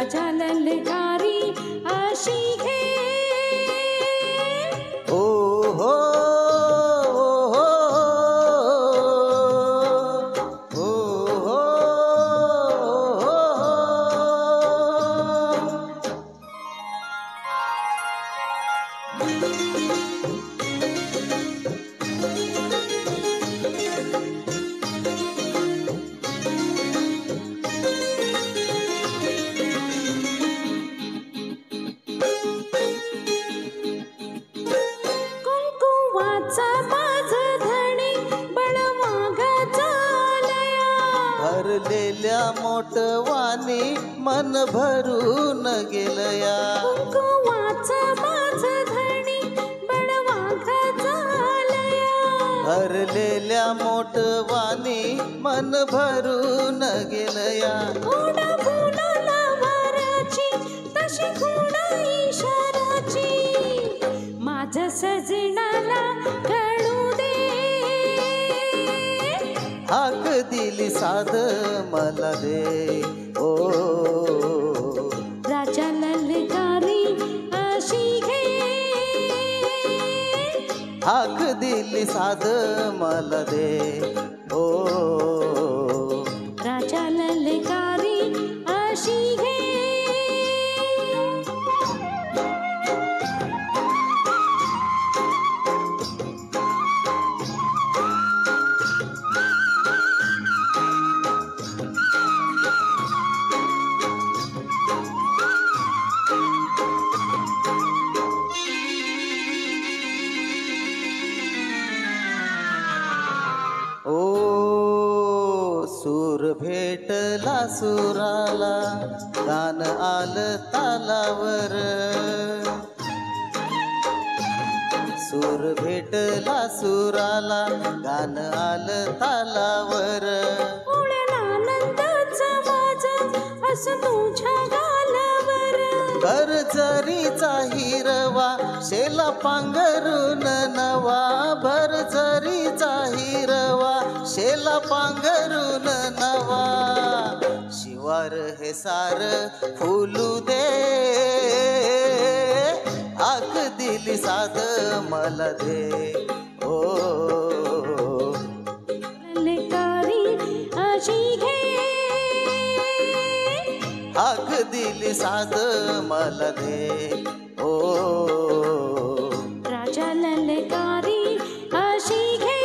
राजा ललकारी अशी घे ओ हो भरलेल्या मोठवानी मन भरून गेलया कुंकुवाचं माझं धणी बळवाघ झालया भरलेल्या मोठवानी मन भरून गेलया ओढा फुलाला वाराची तशी खूण इशाराची माझं सजनाला कळू दे हाक दिली साध मला दे ओ राजा ललकारी अशी घे हाक दिली साध मला दे ओ राजा ललकारी अशी घे सूर भेटला सुराला गान आलं तालावर सूर भेटला सुराला गान आलं तालावर उडला आनंदाचा माझा असं तुझ्या गालावर भरझरीचा हिरवा शेला पांघरून नवा भरझरीचा हिरवा शेला पांघरून नवा शिवार हे सार फुलू दे आख दिली साध मला दे ओ ललकारी अशी घे आख दिली साध मला दे ओ राजा ललकारी अशी घे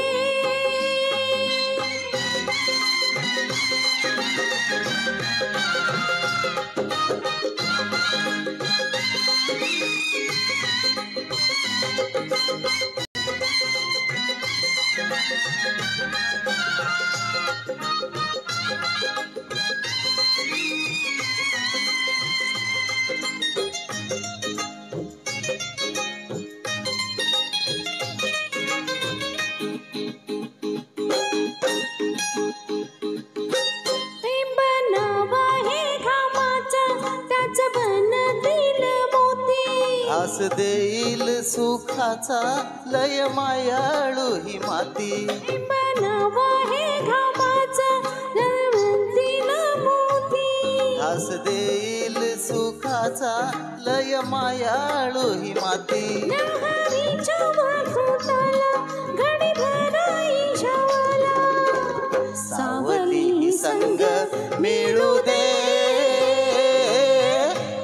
घास देईल सुखाचा लय मायाळू ही माती बनावा हे घामाचा लवंतीन मोती घास देईल सुखाचा लय मायाळू ही माती लहरीच्या वाखुताला घडी भराई शावाला सावली संग मिळू दे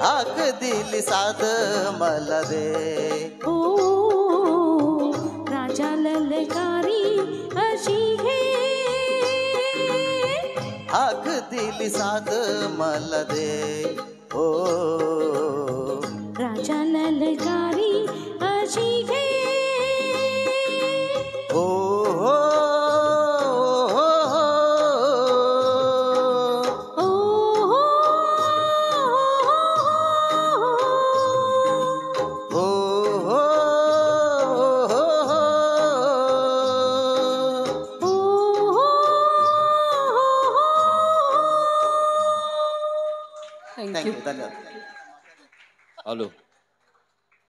आख दिली साध मला दे ओ राजा ललकारी अशी घे आख दिली साध मला दे ओ राजा ललकारी अशी घे ओ हो Thank you. धन्यवाद.